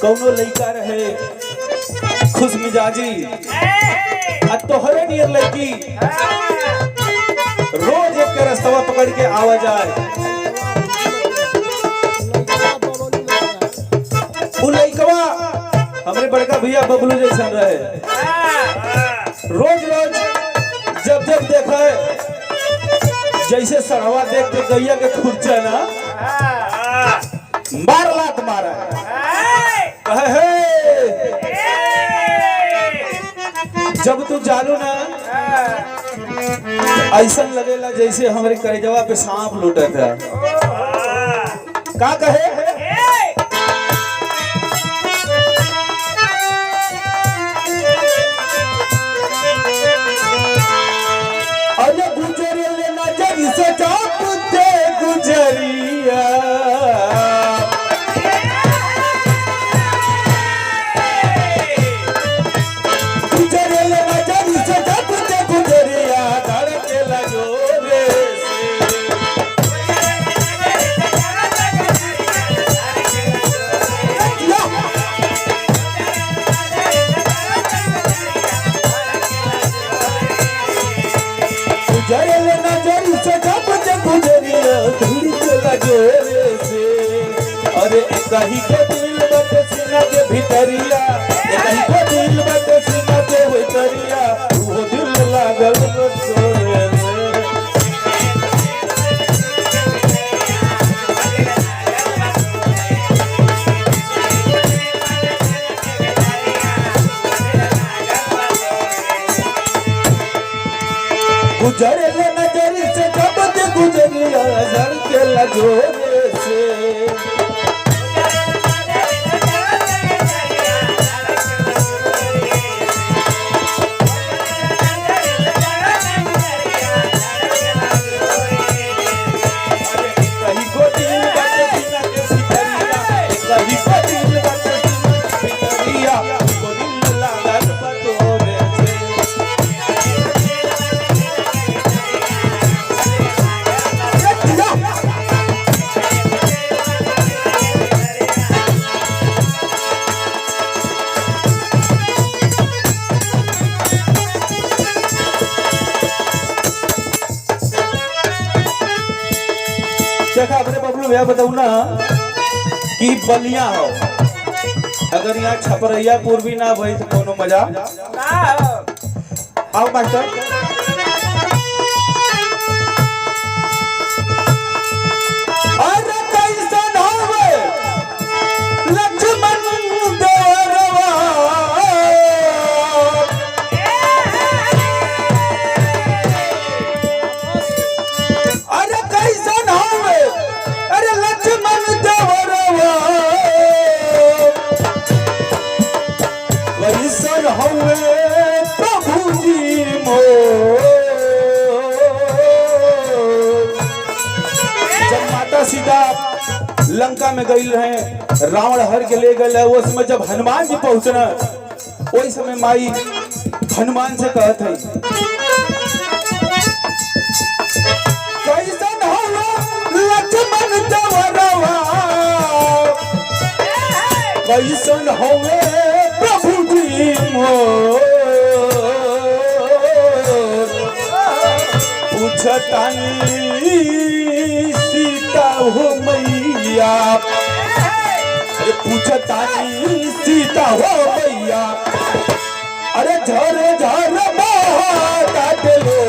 कौनो लड़का रहे खुश मिजाजी आ तोहरे नियर लड़की रोज एक के रास्ता पकड़ के आवा जाए। वो लड़कवा हमरे बड़का भैया बबलू जैसा रहे। रोज रोज जब जब देखे जैसे सड़वा देख के गैया के खुर्चा ना मार लात मारा कहे जब तू जालू ना ऐसा लगेला जैसे हमारे करेजवा पे सांप लूटा था। का कहे अरे गुजरे ले नजर से चापते गुजरिया अरे कहीं के दिल बटे सीना के भीतरिया कहीं के दिल बटे सीना के भीतरिया वो दिल लागल सोए गुजरे ले नजर से जब ते गुजरिया जर के लगोरे से देखा अपने बबलू भैया बताऊ ना कि बलिया हो अगर यहाँ छपरैया पूर्वी ना भाई तो कोनो मजा आओ मास्टर। अरे कैसन होवे लक्ष्मण देवरवा अरे कैसन होवे अरे लक्ष्मण देवरवा कैसन होवे प्रभु जी मोर। जब माता सीता लंका में गई रहे रावण हर के ले गए उस समय जब हनुमान जी पहुंचना वही समय माई हनुमान से कहत है कैसन होवे लक्ष्मण देवरवा कैसन होवे प्रभु जी मोर। पूछतानी सीता हो मैया पूछतानी सीता हो मैया अरे झर झर बहा लो